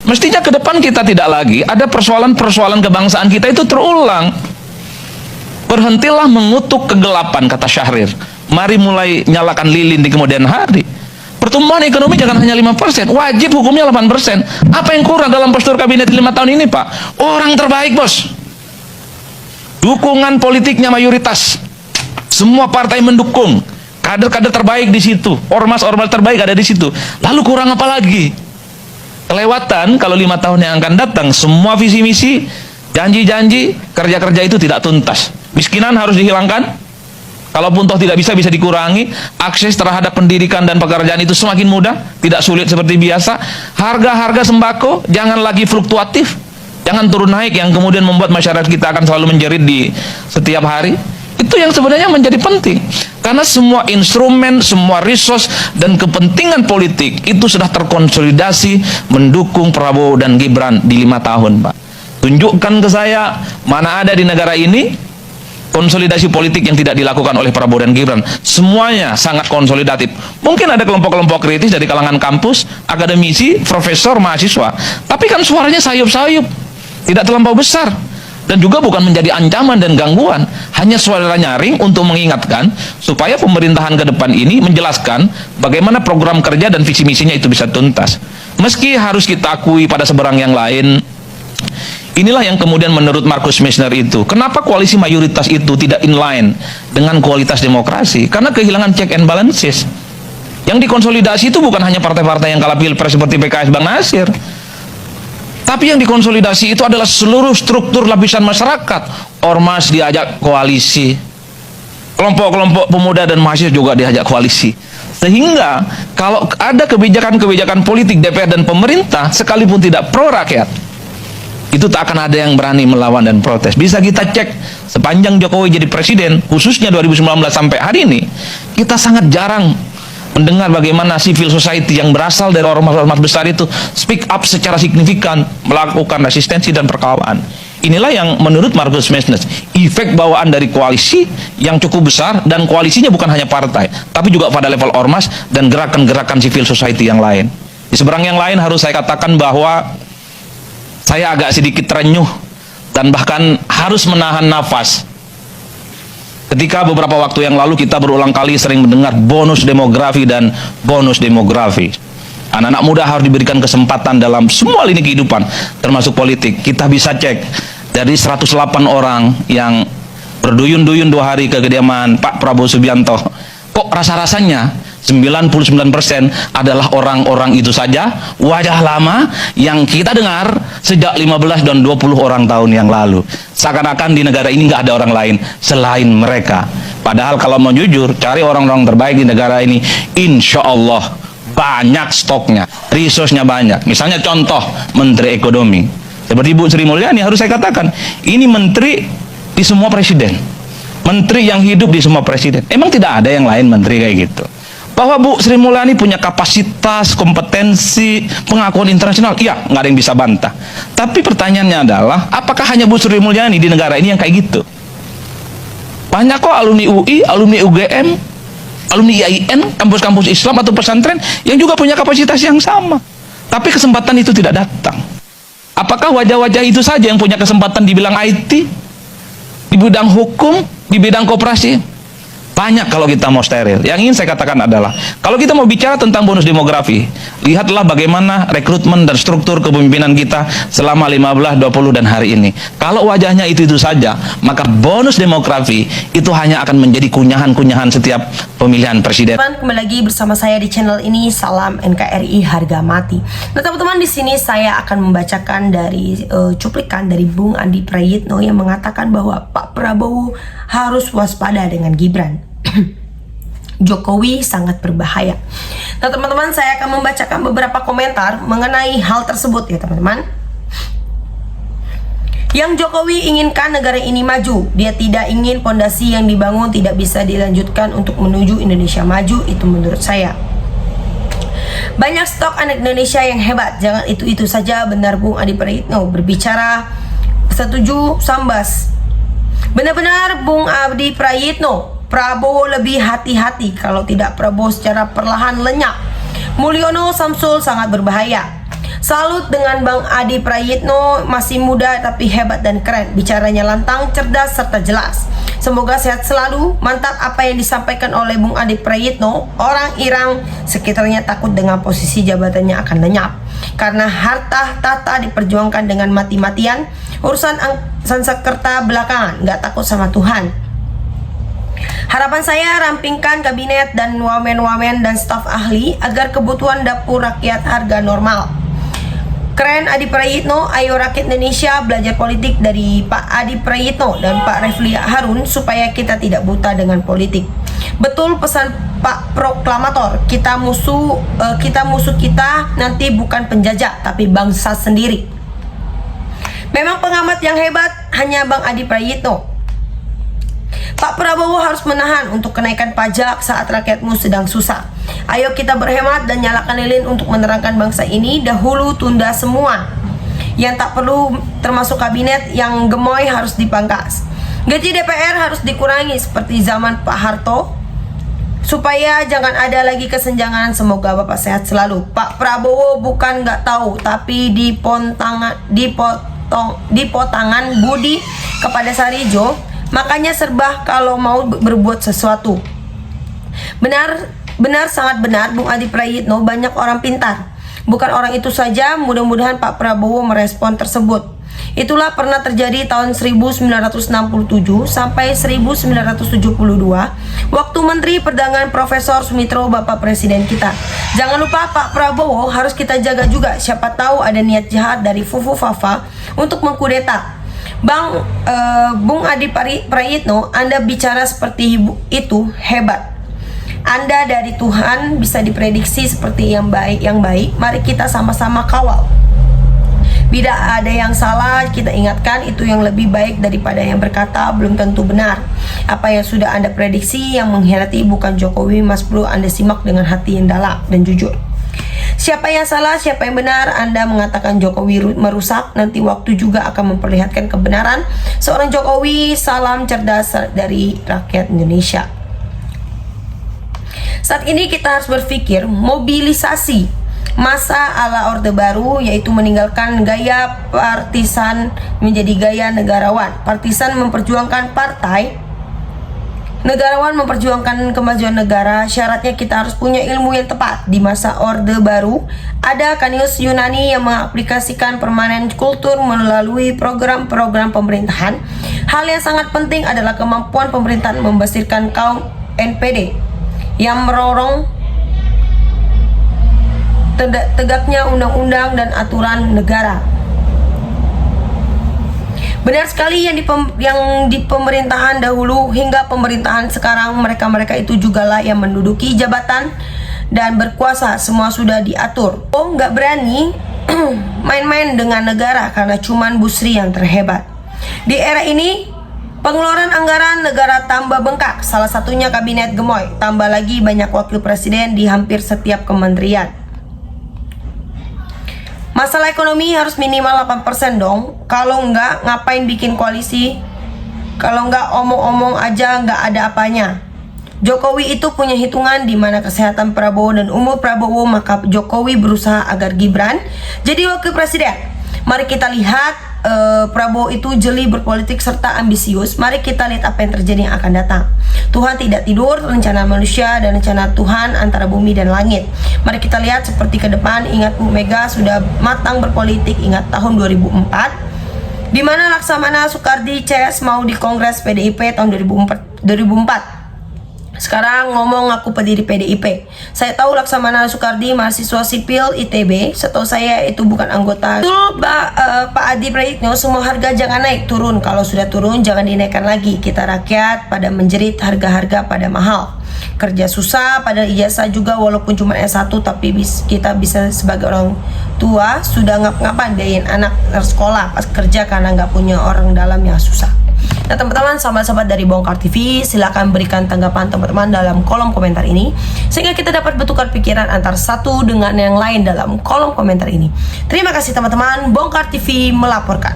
Mestinya ke depan kita tidak lagi ada persoalan-persoalan kebangsaan kita itu terulang. Berhentilah mengutuk kegelapan, kata Syahrir. Mari mulai nyalakan lilin di kemudian hari. Pertumbuhan ekonomi jangan hanya 5%, wajib hukumnya 8%. Apa yang kurang dalam postur kabinet 5 tahun ini, Pak? Orang terbaik, bos. Dukungan politiknya mayoritas. Semua partai mendukung. Kader-kader terbaik di situ. Ormas-ormas terbaik ada di situ. Lalu kurang apa lagi? Kelewatan kalau 5 tahun yang akan datang, semua visi misi, janji-janji, kerja-kerja itu tidak tuntas. Miskinan harus dihilangkan. Kalaupun toh tidak bisa dikurangi. Akses terhadap pendidikan dan pekerjaan itu semakin mudah, tidak sulit seperti biasa. Harga-harga sembako jangan lagi fluktuatif, jangan turun naik yang kemudian membuat masyarakat kita akan selalu menjerit di setiap hari. Itu yang sebenarnya menjadi penting. Karena semua instrumen, semua resource dan kepentingan politik itu sudah terkonsolidasi mendukung Prabowo dan Gibran di 5 tahun, Pak. Tunjukkan ke saya mana ada di negara ini konsolidasi politik yang tidak dilakukan oleh Prabowo dan Gibran. Semuanya sangat konsolidatif. Mungkin ada kelompok-kelompok kritis dari kalangan kampus, akademisi, profesor, mahasiswa. Tapi kan suaranya sayup-sayup, tidak terlampau besar. Dan juga bukan menjadi ancaman dan gangguan. Hanya suara nyaring untuk mengingatkan supaya pemerintahan ke depan ini menjelaskan bagaimana program kerja dan visi misinya itu bisa tuntas. Meski harus kita akui pada seberang yang lain, inilah yang kemudian menurut Marcus Messner itu, kenapa koalisi mayoritas itu tidak inline dengan kualitas demokrasi? Karena kehilangan check and balances. Yang dikonsolidasi itu bukan hanya partai-partai yang kalah pilpres seperti PKS Bang Nasir, tapi yang dikonsolidasi itu adalah seluruh struktur lapisan masyarakat. Ormas diajak koalisi, kelompok-kelompok pemuda dan mahasiswa juga diajak koalisi. Sehingga kalau ada kebijakan-kebijakan politik DPR dan pemerintah sekalipun tidak pro rakyat, itu tak akan ada yang berani melawan dan protes. Bisa kita cek sepanjang Jokowi jadi presiden, khususnya 2019 sampai hari ini, kita sangat jarang mendengar bagaimana civil society yang berasal dari ormas-ormas besar itu speak up secara signifikan, melakukan resistensi dan perkawanan. Inilah yang menurut Marcus Messner, efek bawaan dari koalisi yang cukup besar, dan koalisinya bukan hanya partai, tapi juga pada level ormas dan gerakan-gerakan civil society yang lain. Di seberang yang lain harus saya katakan bahwa saya agak sedikit terenyuh dan bahkan harus menahan nafas ketika beberapa waktu yang lalu kita berulang kali sering mendengar bonus demografi dan bonus demografi. Anak-anak muda harus diberikan kesempatan dalam semua lini kehidupan, termasuk politik. Kita bisa cek dari 108 orang yang berduyun-duyun 2 hari ke kediaman Pak Prabowo Subianto, kok rasa-rasanya 99% adalah orang-orang itu saja, wajah lama yang kita dengar sejak 15 dan 20 orang tahun yang lalu. Seakan-akan di negara ini nggak ada orang lain selain mereka. Padahal kalau mau jujur, cari orang-orang terbaik di negara ini, insya Allah banyak stoknya, resource-nya banyak. Misalnya contoh Menteri Ekonomi seperti Bu Sri Mulyani, harus saya katakan ini menteri di semua presiden, menteri yang hidup di semua presiden. Emang tidak ada yang lain menteri kayak gitu? Bahwa Bu Sri Mulyani punya kapasitas, kompetensi, pengakuan internasional, iya, nggak ada yang bisa bantah. Tapi pertanyaannya adalah, apakah hanya Bu Sri Mulyani di negara ini yang kayak gitu? Banyak kok alumni UI, alumni UGM, alumni IAIN, kampus-kampus Islam atau pesantren yang juga punya kapasitas yang sama. Tapi kesempatan itu tidak datang. Apakah wajah-wajah itu saja yang punya kesempatan di bidang IT, di bidang hukum, di bidang koperasi? Banyak kalau kita mau steril. Yang ingin saya katakan adalah, kalau kita mau bicara tentang bonus demografi, lihatlah bagaimana rekrutmen dan struktur kepemimpinan kita selama 15, 20 dan hari ini. Kalau wajahnya itu saja, maka bonus demografi itu hanya akan menjadi kunyahan-kunyahan setiap pemilihan presiden. Teman-teman, kembali lagi bersama saya di channel ini, Salam NKRI Harga Mati. Nah, teman-teman, di sini saya akan membacakan dari cuplikan dari Bung Andi Prayitno yang mengatakan bahwa Pak Prabowo harus waspada dengan Gibran. Jokowi sangat berbahaya. Nah, teman-teman, saya akan membacakan beberapa komentar mengenai hal tersebut ya, teman-teman. Yang Jokowi inginkan negara ini maju. Dia tidak ingin pondasi yang dibangun tidak bisa dilanjutkan untuk menuju Indonesia maju. Itu menurut saya. Banyak stok anak Indonesia yang hebat. Jangan itu-itu saja. Benar Bung Adi Prayitno berbicara. Setuju Sambas. Benar-benar Bung Adi Prayitno. Prabowo lebih hati-hati, kalau tidak Prabowo secara perlahan lenyap. Mulyono Samsul sangat berbahaya. Salut dengan Bang Adi Prayitno, masih muda tapi hebat dan keren. Bicaranya lantang, cerdas, serta jelas. Semoga sehat selalu. Mantap apa yang disampaikan oleh Bung Adi Prayitno. Orang Irang sekitarnya takut dengan posisi jabatannya akan lenyap karena harta tahta diperjuangkan dengan mati-matian. Urusan Sansekerta belakangan, nggak takut sama Tuhan. Harapan saya rampingkan kabinet dan wamen-wamen dan staf ahli agar kebutuhan dapur rakyat harga normal. Keren Adi Prayitno, ayo rakyat Indonesia belajar politik dari Pak Adi Prayitno dan Pak Refli Harun supaya kita tidak buta dengan politik. Betul pesan Pak Proklamator, kita musuh kita nanti bukan penjajah tapi bangsa sendiri. Memang pengamat yang hebat hanya Bang Adi Prayitno. Pak Prabowo harus menahan untuk kenaikan pajak saat rakyatmu sedang susah. Ayo kita berhemat dan nyalakan lilin untuk menerangkan bangsa ini. Dahulu tunda semua yang tak perlu, termasuk kabinet yang gemoy harus dipangkas. Gaji DPR harus dikurangi seperti zaman Pak Harto, supaya jangan ada lagi kesenjangan. Semoga Bapak sehat selalu. Pak Prabowo bukan nggak tahu, tapi dipotangan budi kepada Sarijo, makanya serbah kalau mau berbuat sesuatu. Benar, sangat benar Bung Adi Prayitno, banyak orang pintar. Bukan orang itu saja, mudah-mudahan Pak Prabowo merespon tersebut. Itulah pernah terjadi tahun 1967 sampai 1972 waktu Menteri Perdagangan Profesor Sumitro, Bapak Presiden kita. Jangan lupa Pak Prabowo harus kita jaga juga, siapa tahu ada niat jahat dari Fufu Fafa untuk mengkudeta. Bung Adi Prayitno, Anda bicara seperti itu hebat. Anda dari Tuhan bisa diprediksi seperti yang baik. Mari kita sama-sama kawal. Bila ada yang salah, kita ingatkan itu yang lebih baik daripada yang berkata belum tentu benar. Apa yang sudah Anda prediksi yang mengkhianati bukan Jokowi, Mas Bro. Anda simak dengan hati yang dalam dan jujur. Siapa yang salah, siapa yang benar? Anda mengatakan Jokowi merusak, nanti waktu juga akan memperlihatkan kebenaran seorang Jokowi. Salam cerdas dari rakyat Indonesia. Saat ini kita harus berpikir mobilisasi masa ala Orde Baru, yaitu meninggalkan gaya partisan menjadi gaya negarawan. Partisan memperjuangkan partai, negarawan memperjuangkan kemajuan negara. Syaratnya kita harus punya ilmu yang tepat. Di masa Orde Baru ada Kanius Yunani yang mengaplikasikan permanen kultur melalui program-program pemerintahan. Hal yang sangat penting adalah kemampuan pemerintahan membasirkan kaum NPD yang merorong tegaknya undang-undang dan aturan negara. Benar sekali yang di pemerintahan dahulu hingga pemerintahan sekarang, mereka itu jugalah yang menduduki jabatan dan berkuasa. Semua sudah diatur. Oh, nggak berani main-main dengan negara karena cuman Busri yang terhebat. Di era ini pengeluaran anggaran negara tambah bengkak, salah satunya kabinet gemoy. Tambah lagi banyak wakil presiden di hampir setiap kementerian. Masalah ekonomi harus minimal 8% dong. Kalau enggak, ngapain bikin koalisi? Kalau enggak omong-omong aja, enggak ada apanya. Jokowi itu punya hitungan di mana kesehatan Prabowo dan umur Prabowo, maka Jokowi berusaha agar Gibran jadi wakil presiden. Mari kita lihat Prabowo itu jeli berpolitik serta ambisius. Mari kita lihat apa yang terjadi yang akan datang. Tuhan tidak tidur, rencana manusia dan rencana Tuhan antara bumi dan langit. Mari kita lihat seperti ke depan. Ingat Bu Mega sudah matang berpolitik. Ingat tahun 2004 di mana Laksamana Soekardi CS mau di Kongres PDIP tahun 2004. Sekarang ngomong aku pendiri PDIP. Saya tahu Laksamana Soekardi mahasiswa sipil ITB. Setahu saya itu bukan anggota. Betul Pak Adi Prayitno, semua harga jangan naik, turun. Kalau sudah turun jangan dinaikkan lagi. Kita rakyat pada menjerit, harga-harga pada mahal. Kerja susah, padahal ijazah juga walaupun cuma S1, tapi kita bisa sebagai orang tua sudah ngap-ngapan biayain anak sekolah pas kerja karena nggak punya orang dalam yang susah. Nah teman-teman, sahabat-sahabat dari Bongkar TV, silahkan berikan tanggapan teman-teman dalam kolom komentar ini sehingga kita dapat bertukar pikiran antara satu dengan yang lain dalam kolom komentar ini. Terima kasih teman-teman, Bongkar TV melaporkan.